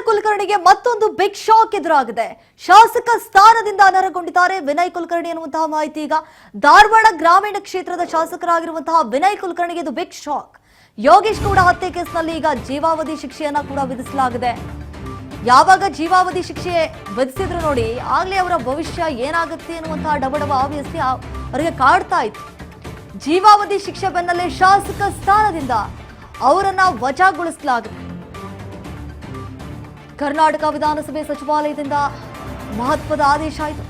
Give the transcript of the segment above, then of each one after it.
ಕುಲಕರ್ಣಿಗೆ ಮತ್ತೊಂದು big shock ಎದುರಾಗಿದೆ. ಶಾಸಕ ಸ್ಥಾನದಿಂದ ಅನರ್ಹಗೊಂಡಿದ್ದಾರೆ ವಿನಯ್ ಕುಲಕರ್ಣಿ ಅನ್ನುವಂತಹ ಮಾಹಿತಿ. ಈಗ ಧಾರವಾಡ ಗ್ರಾಮೀಣ ಕ್ಷೇತ್ರದ ಶಾಸಕರಾಗಿರುವಂತಹ ವಿನಯ್ ಕುಲಕರ್ಣಿಗೆ ಇದು ಬಿಗ್ ಶಾಕ್. ಯೋಗೇಶ್ ಗೌಡ ಹತ್ಯೆ ಕೇಸ್ನಲ್ಲಿ ಈಗ ಜೀವಾವಧಿ ಶಿಕ್ಷೆಯನ್ನ ಕೂಡ ವಿಧಿಸಲಾಗಿದೆ. ಯಾವಾಗ ಜೀವಾವಧಿ ಶಿಕ್ಷೆ ವಿಧಿಸಿದ್ರು ನೋಡಿ, ಆಗ್ಲೇ ಅವರ ಭವಿಷ್ಯ ಏನಾಗುತ್ತೆ ಅನ್ನುವಂತಹ ಡಬಡಬ ಆಬ್ವಿಯಸ್ಲಿ ಅವರಿಗೆ ಕಾಡ್ತಾ ಇತ್ತು. ಜೀವಾವಧಿ ಶಿಕ್ಷೆ ಬೆನ್ನಲ್ಲೇ ಶಾಸಕ ಸ್ಥಾನದಿಂದ ಅವರನ್ನ ವಜಾಗೊಳಿಸಲಾಗಿದೆ. ಕರ್ನಾಟಕ ವಿಧಾನಸಭೆ ಸಚಿವಾಲಯದಿಂದ ಮಹತ್ವದ ಆದೇಶ ಆಯಿತು.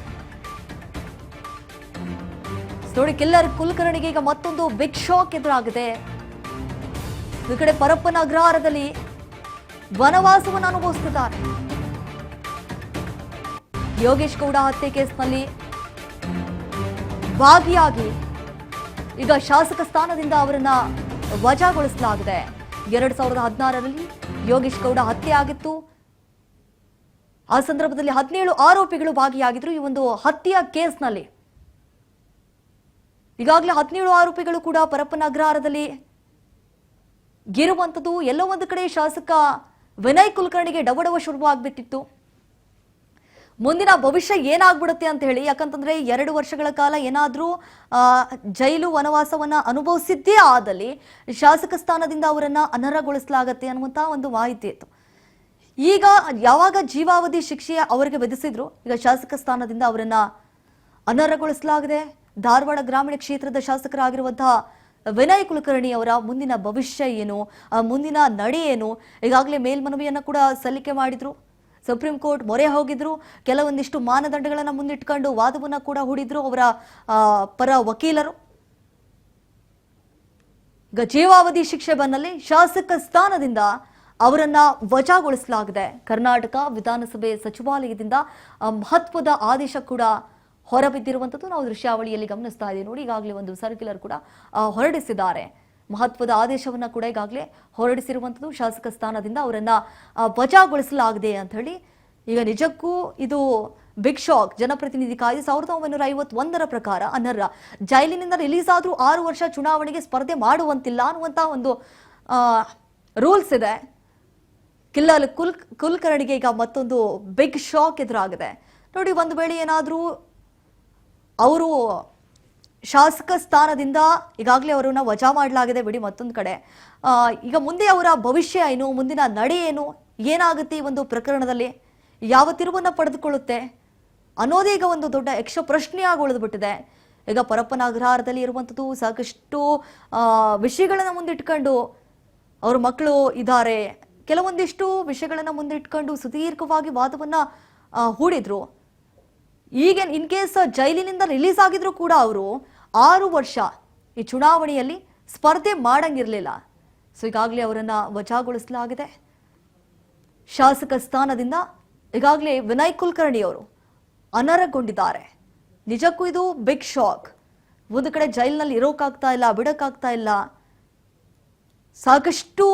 ನೋಡಿ, ಕಿಲ್ಲರ್ ಕುಲಕರ್ಣಿಗೆ ಈಗ ಮತ್ತೊಂದು ಬಿಗ್ ಶಾಕ್ ಎದುರಾಗಿದೆ. ಈ ಕಡೆ ಪರಪ್ಪನ ಅಗ್ರಹಾರದಲ್ಲಿ ವನವಾಸವನ್ನು ಅನುಭವಿಸುತ್ತಿದ್ದಾರೆ. ಯೋಗೇಶ್ ಗೌಡ ಹತ್ಯೆ ಕೇಸ್ನಲ್ಲಿ ಭಾಗಿಯಾಗಿ ಈಗ ಶಾಸಕ ಸ್ಥಾನದಿಂದ ಅವರನ್ನ ವಜಾಗೊಳಿಸಲಾಗಿದೆ. 2016ರಲ್ಲಿ ಯೋಗೇಶ್ ಗೌಡ ಹತ್ಯೆ ಆಗಿತ್ತು. ಆ ಸಂದರ್ಭದಲ್ಲಿ 17 ಆರೋಪಿಗಳು ಭಾಗಿಯಾಗಿದ್ರು ಈ ಒಂದು ಹತ್ಯೆಯ ಕೇಸ್ನಲ್ಲಿ. ಈಗಾಗಲೇ 17 ಆರೋಪಿಗಳು ಕೂಡ ಪರಪ್ಪನ ಅಗ್ರಹಾರದಲ್ಲಿ ಗಿರುವಂಥದ್ದು. ಎಲ್ಲೋ ಒಂದು ಕಡೆ ಶಾಸಕ ವಿನಯ್ ಕುಲಕರ್ಣಿಗೆ ಡಬಡವ ಶುರುವಾಗ್ಬಿಟ್ಟಿತ್ತು. ಮುಂದಿನ ಭವಿಷ್ಯ ಏನಾಗ್ಬಿಡುತ್ತೆ ಅಂತ ಹೇಳಿ, ಯಾಕಂತಂದ್ರೆ 2 ವರ್ಷಗಳ ಕಾಲ ಏನಾದ್ರೂ ಜೈಲು ವನವಾಸವನ್ನ ಅನುಭವಿಸಿದ್ದೇ ಆದಲ್ಲಿ ಶಾಸಕ ಸ್ಥಾನದಿಂದ ಅವರನ್ನ ಅನರ್ಹಗೊಳಿಸಲಾಗತ್ತೆ ಅನ್ನುವಂತ ಒಂದು ಮಾಹಿತಿ ಇತ್ತು. ಈಗ ಯಾವಾಗ ಜೀವಾವಧಿ ಶಿಕ್ಷೆ ಅವರಿಗೆ ವಿಧಿಸಿದ್ರು, ಈಗ ಶಾಸಕ ಸ್ಥಾನದಿಂದ ಅವರನ್ನ ಅನರ್ಹಗೊಳಿಸಲಾಗಿದೆ. ಧಾರವಾಡ ಗ್ರಾಮೀಣ ಕ್ಷೇತ್ರದ ಶಾಸಕರಾಗಿರುವಂತಹ ವಿನಯ್ ಕುಲಕರ್ಣಿ ಅವರ ಮುಂದಿನ ಭವಿಷ್ಯ ಏನು, ಮುಂದಿನ ನಡೆ ಏನು, ಈಗಾಗಲೇ ಮೇಲ್ಮನವಿಯನ್ನ ಕೂಡ ಸಲ್ಲಿಕೆ ಮಾಡಿದ್ರು. ಸುಪ್ರೀಂ ಕೋರ್ಟ್ ಮೊರೆ ಹೋಗಿದ್ರು. ಕೆಲವೊಂದಿಷ್ಟು ಮಾನದಂಡಗಳನ್ನ ಮುಂದಿಟ್ಕೊಂಡು ವಾದವನ್ನ ಕೂಡ ಹೂಡಿದ್ರು ಅವರ ಪರ ವಕೀಲರು. ಈಗ ಜೀವಾವಧಿ ಶಿಕ್ಷೆ ಬೆನ್ನಲ್ಲೇ ಶಾಸಕ ಸ್ಥಾನದಿಂದ ಅವರನ್ನ ವಜಾಗೊಳಿಸಲಾಗಿದೆ. ಕರ್ನಾಟಕ ವಿಧಾನಸಭೆ ಸಚಿವಾಲಯದಿಂದ ಮಹತ್ವದ ಆದೇಶ ಕೂಡ ಹೊರಬಿದ್ದಿರುವಂಥದ್ದು ನಾವು ದೃಶ್ಯಾವಳಿಯಲ್ಲಿ ಗಮನಿಸ್ತಾ ಇದ್ದೀವಿ. ನೋಡಿ, ಈಗಾಗಲೇ ಒಂದು ಸರ್ಕ್ಯುಲರ್ ಕೂಡ ಹೊರಡಿಸಿದ್ದಾರೆ. ಮಹತ್ವದ ಆದೇಶವನ್ನ ಕೂಡ ಈಗಾಗಲೇ ಹೊರಡಿಸಿರುವಂಥದ್ದು. ಶಾಸಕ ಸ್ಥಾನದಿಂದ ಅವರನ್ನ ವಜಾಗೊಳಿಸಲಾಗಿದೆ ಅಂತ ಹೇಳಿ. ಈಗ ನಿಜಕ್ಕೂ ಇದು ಬಿಗ್ ಶಾಕ್. ಜನಪ್ರತಿನಿಧಿ ಕಾಯ್ದೆ 1951ರ ಪ್ರಕಾರ ಅನರ್ಹ, ಜೈಲಿನಿಂದ ರಿಲೀಸ್ ಆದ್ರೂ 6 ವರ್ಷ ಚುನಾವಣೆಗೆ ಸ್ಪರ್ಧೆ ಮಾಡುವಂತಿಲ್ಲ ಅನ್ನುವಂತಹ ಒಂದು ರೂಲ್ಸ್ ಇದೆ. ಕಿಲ್ಲರ್ ಕುಲಕರ್ಣಿಗೆ ಈಗ ಮತ್ತೊಂದು ಬಿಗ್ ಶಾಕ್ ಎದುರಾಗಿದೆ. ನೋಡಿ, ಒಂದು ವೇಳೆ ಏನಾದರೂ ಅವರು ಶಾಸಕ ಸ್ಥಾನದಿಂದ ಈಗಾಗಲೇ ಅವರನ್ನ ವಜಾ ಮಾಡಲಾಗಿದೆ ಬಿಡಿ. ಮತ್ತೊಂದು ಕಡೆ ಈಗ ಮುಂದೆ ಅವರ ಭವಿಷ್ಯ ಏನು, ಮುಂದಿನ ನಡೆ ಏನು, ಏನಾಗುತ್ತೆ ಈ ಒಂದು ಪ್ರಕರಣದಲ್ಲಿ, ಯಾವ ತಿರುವನ್ನ ಪಡೆದುಕೊಳ್ಳುತ್ತೆ ಅನ್ನೋದೇ ಈಗ ಒಂದು ದೊಡ್ಡ ಯಕ್ಷ ಪ್ರಶ್ನೆಯಾಗಿ ಉಳಿದುಬಿಟ್ಟಿದೆ. ಈಗ ಪರಪ್ಪನ ಅಗ್ರಹಾರದಲ್ಲಿ ಇರುವಂಥದ್ದು ಸಾಕಷ್ಟು ವಿಷಯಗಳನ್ನ ಮುಂದಿಟ್ಕೊಂಡು ಅವ್ರ ಮಕ್ಕಳು ಇದ್ದಾರೆ, ಕೆಲವೊಂದಿಷ್ಟು ವಿಷಯಗಳನ್ನ ಮುಂದಿಟ್ಕೊಂಡು ಸುದೀರ್ಘವಾಗಿ ವಾದವನ್ನ ಹೂಡಿದ್ರು. ಈಗ ಇನ್ ಕೇಸ್ ಜೈಲಿನಿಂದ ರಿಲೀಸ್ ಆಗಿದ್ರು ಕೂಡ ಅವರು 6 ವರ್ಷ ಈ ಚುನಾವಣೆಯಲ್ಲಿ ಸ್ಪರ್ಧೆ ಮಾಡಂಗಿರ್ಲಿಲ್ಲ. ಸೊ ಈಗಾಗಲೇ ಅವರನ್ನ ವಜಾಗೊಳಿಸಲಾಗಿದೆ. ಶಾಸಕ ಸ್ಥಾನದಿಂದ ಈಗಾಗಲೇ ವಿನಯ್ ಕುಲಕರ್ಣಿ ಅವರು ಅನರ್ಹಗೊಂಡಿದ್ದಾರೆ. ನಿಜಕ್ಕೂ ಇದು ಬಿಗ್ ಶಾಕ್. ಒಂದು ಕಡೆ ಜೈಲಿನಲ್ಲಿ ಇರೋಕ್ಕಾಗ್ತಾ ಇಲ್ಲ, ಬಿಡಕ್ಕಾಗ್ತಾ ಇಲ್ಲ, ಸಾಕಷ್ಟು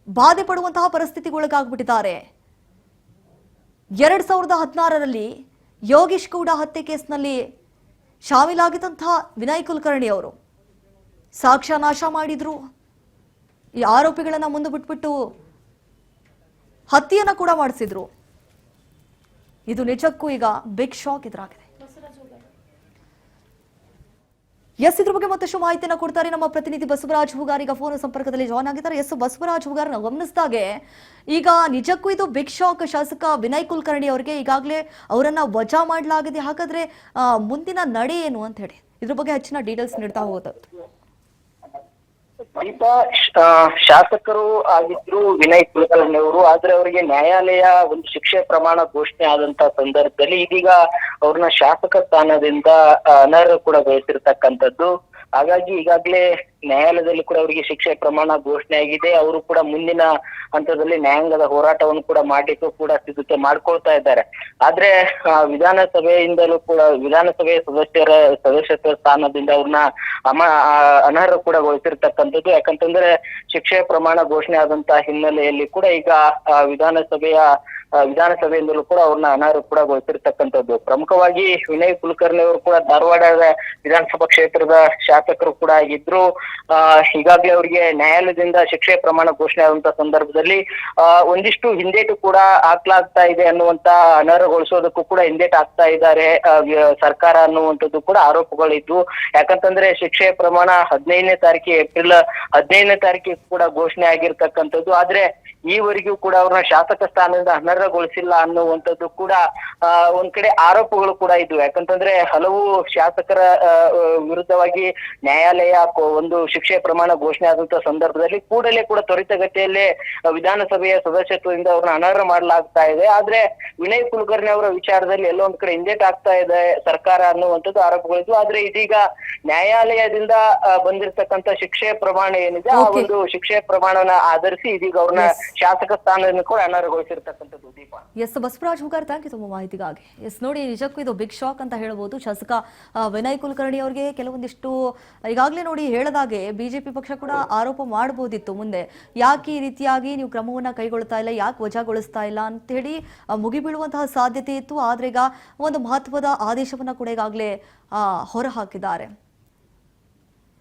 ಬಾಧೆ ಪಡುವಂತಹ ಪರಿಸ್ಥಿತಿಗೊಳಗಾಗ್ಬಿಟ್ಟಿದ್ದಾರೆ. 2016ರಲ್ಲಿ ಯೋಗೇಶ್ ಗೌಡ ಹತ್ಯೆ ಕೇಸ್ನಲ್ಲಿ ಶಾಮೀಲಾಗಿದ್ದಂತಹ ವಿನಯ್ ಕುಲಕರ್ಣಿ ಅವರು ಸಾಕ್ಷ್ಯ ನಾಶ ಮಾಡಿದ್ರು. ಈ ಆರೋಪಿಗಳನ್ನ ಮುಂದೆ ಬಿಟ್ಬಿಟ್ಟು ಹತ್ಯೆಯನ್ನ ಕೂಡ ಮಾಡಿಸಿದ್ರು. ಇದು ನಿಜಕ್ಕೂ ಈಗ ಬಿಗ್ ಶಾಕ್ ಎದುರಾಗಿದೆ. ಇದ್ರ ಬಗ್ಗೆ ಮತ್ತಷ್ಟು ಮಾಹಿತಿಯನ್ನು ಕೊಡ್ತಾರೆ ನಮ್ಮ ಪ್ರತಿನಿಧಿ ಬಸವರಾಜ್ ಹೂಗಾರ್. ಈಗ ಫೋನ್ ಸಂಪರ್ಕದಲ್ಲಿ ಜಾಯ್ನ್ ಆಗಿದ್ದಾರೆ. ಬಸವರಾಜ್ ಹೂಗಾರ್, ನಾವು ಗಮನಿಸಿದಾಗೆ ಈಗ ನಿಜಕ್ಕೂ ಇದು ಬಿಗ್ ಶಾಕ್. ಶಾಸಕ ವಿನಯ್ ಕುಲಕರ್ಣಿ ಅವರಿಗೆ ಈಗಾಗಲೇ ಅವರನ್ನ ವಜಾ ಮಾಡಲಾಗಿದೆ. ಹಾಗಾದ್ರೆ ಮುಂದಿನ ನಡೆ ಏನು ಅಂತ ಹೇಳಿ ಇದ್ರ ಬಗ್ಗೆ ಹೆಚ್ಚಿನ ಡೀಟೇಲ್ಸ್ ನೀಡ್ತಾ ಹೋಗುತ್ತೆ. ಶಾಸಕರು ಆಗಿದ್ರು ವಿನಯ್ ಕುಲಕರ್ಣಿ ಅವರು. ಆದ್ರೆ ಅವರಿಗೆ ನ್ಯಾಯಾಲಯ ಒಂದು ಶಿಕ್ಷೆ ಪ್ರಮಾಣ ಘೋಷಣೆ ಆದಂತ ಸಂದರ್ಭದಲ್ಲಿ ಇದೀಗ ಅವ್ರನ್ನ ಶಾಸಕ ಸ್ಥಾನದಿಂದ ಅನರ್ಹ ಕೂಡ ಬಯಸಿರ್ತಕ್ಕಂಥದ್ದು. ಹಾಗಾಗಿ ಈಗಾಗಲೇ ನ್ಯಾಯಾಲಯದಲ್ಲಿ ಕೂಡ ಅವರಿಗೆ ಶಿಕ್ಷೆ ಪ್ರಮಾಣ ಘೋಷಣೆ ಆಗಿದೆ. ಅವರು ಕೂಡ ಮುಂದಿನ ಹಂತದಲ್ಲಿ ನ್ಯಾಯಾಂಗದ ಹೋರಾಟವನ್ನು ಕೂಡ ಮಾಡ್ಲಿಕ್ಕೂ ಕೂಡ ಸಿದ್ಧತೆ ಮಾಡ್ಕೊಳ್ತಾ ಇದ್ದಾರೆ. ಆದ್ರೆ ವಿಧಾನಸಭೆಯಿಂದಲೂ ಕೂಡ ವಿಧಾನಸಭೆಯ ಸದಸ್ಯತ್ವ ಸ್ಥಾನದಿಂದ ಅವ್ರನ್ನ ಅನರ್ಹ ಕೂಡ ಗೊಳಿಸಿರ್ತಕ್ಕಂಥದ್ದು. ಯಾಕಂತಂದ್ರೆ ಶಿಕ್ಷೆ ಪ್ರಮಾಣ ಘೋಷಣೆ ಆದಂತಹ ಹಿನ್ನೆಲೆಯಲ್ಲಿ ಕೂಡ ಈಗ ವಿಧಾನಸಭೆಯ ವಿಧಾನಸಭೆಯಿಂದಲೂ ಕೂಡ ಅವ್ರನ್ನ ಅನರ್ಹಗೊಳಿಸಿರ್ತಕ್ಕಂಥದ್ದು. ಪ್ರಮುಖವಾಗಿ ವಿನಯ್ ಕುಲಕರ್ಣಿ ಅವರು ಕೂಡ ಧಾರವಾಡದ ವಿಧಾನಸಭಾ ಕ್ಷೇತ್ರದ ಶಾಸಕರು ಕೂಡ ಆಗಿದ್ರು. ಈಗಾಗಲೇ ಅವರಿಗೆ ನ್ಯಾಯಾಲಯದಿಂದ ಶಿಕ್ಷೆ ಪ್ರಮಾಣ ಘೋಷಣೆ ಆದಂತ ಸಂದರ್ಭದಲ್ಲಿ ಒಂದಿಷ್ಟು ಹಿಂದೇಟು ಕೂಡ ಹಾಕ್ಲಾಗ್ತಾ ಇದೆ ಅನ್ನುವಂತ ಅನರ್ಹಗೊಳಿಸೋದಕ್ಕೂ ಕೂಡ ಹಿಂದೇಟು ಹಾಕ್ತಾ ಇದ್ದಾರೆ ಸರ್ಕಾರ ಅನ್ನುವಂಥದ್ದು ಕೂಡ ಆರೋಪಗಳಿದ್ವು. ಯಾಕಂತಂದ್ರೆ ಶಿಕ್ಷೆ ಪ್ರಮಾಣ 15ನೇ ತಾರೀಕು ಏಪ್ರಿಲ್ 15ನೇ ತಾರೀಕಿಗೆ ಕೂಡ ಘೋಷಣೆ ಆಗಿರ್ತಕ್ಕಂಥದ್ದು. ಆದ್ರೆ ಈವರೆಗೂ ಕೂಡ ಅವ್ರನ್ನ ಶಾಸಕ ಸ್ಥಾನದಿಂದ ಅನರ್ಹಗೊಳಿಸಿಲ್ಲ ಅನ್ನುವಂಥದ್ದು ಕೂಡ ಒಂದ್ ಕಡೆ ಆರೋಪಗಳು ಕೂಡ ಇದ್ವು. ಯಾಕಂತಂದ್ರೆ ಹಲವು ಶಾಸಕರ ವಿರುದ್ಧವಾಗಿ ನ್ಯಾಯಾಲಯ ಒಂದು ಶಿಕ್ಷೆ ಪ್ರಮಾಣ ಘೋಷಣೆ ಆದಂತ ಸಂದರ್ಭದಲ್ಲಿ ಕೂಡಲೇ ಕೂಡ ತ್ವರಿತಗತಿಯಲ್ಲೇ ವಿಧಾನಸಭೆಯ ಸದಸ್ಯತ್ವದಿಂದ ಅವ್ರನ್ನ ಅನರ್ಹ ಮಾಡಲಾಗ್ತಾ ಇದೆ. ಆದ್ರೆ ವಿನಯ್ ಕುಲಕರ್ಣಿ ಅವರ ವಿಚಾರದಲ್ಲಿ ಎಲ್ಲೋ ಒಂದ್ ಕಡೆ ಹಿಂದೇಟ್ ಆಗ್ತಾ ಇದೆ ಸರ್ಕಾರ ಅನ್ನುವಂಥದ್ದು ಆರೋಪಗಳಿದ್ವು. ಆದ್ರೆ ಇದೀಗ ನ್ಯಾಯಾಲಯದಿಂದ ಬಂದಿರತಕ್ಕಂತ ಶಿಕ್ಷೆ ಪ್ರಮಾಣ ಏನಿದೆ ಆ ಒಂದು ಶಿಕ್ಷೆ ಪ್ರಮಾಣನ ಆಧರಿಸಿ ಇದೀಗ ಅವ್ರನ್ನ ಶಾಸಕ ಸ್ಥಾನವನ್ನು ಕೂಡ ಅನರ್ಹಗೊಳಿಸಿರ್ತಕ್ಕಂಥದ್ದು. Deepa. S Basavaraj Hugar, thank you ತುಂಬ ಮಾಹಿತಿಗಾಗಿ. ಎಸ್ ನೋಡಿ, ನಿಜಕ್ಕೂ ಇದು ಬಿಗ್ ಶಾಕ್ ಅಂತ ಹೇಳ್ಬೋದು. ಶಾಸಕ ವಿನಯ್ ಕುಲಕರ್ಣಿ ಅವರಿಗೆ ಕೆಲವೊಂದಿಷ್ಟು ಈಗಾಗಲೇ ನೋಡಿ ಹೇಳದಾಗೆ ಬಿಜೆಪಿ ಪಕ್ಷ ಕೂಡ ಆರೋಪ ಮಾಡಬಹುದಿತ್ತು ಮುಂದೆ, ಯಾಕೆ ಈ ರೀತಿಯಾಗಿ ನೀವು ಕ್ರಮವನ್ನ ಕೈಗೊಳ್ತಾ ಇಲ್ಲ, ಯಾಕೆ ವಜಾಗೊಳಿಸ್ತಾ ಇಲ್ಲ ಅಂತ ಹೇಳಿ ಮುಗಿಬೀಳುವಂತಹ ಸಾಧ್ಯತೆ ಇತ್ತು. ಆದ್ರೆ ಈಗ ಒಂದು ಮಹತ್ವದ ಆದೇಶವನ್ನ ಕೂಡ ಈಗಾಗಲೇ ಹೊರ ಹಾಕಿದ್ದಾರೆ.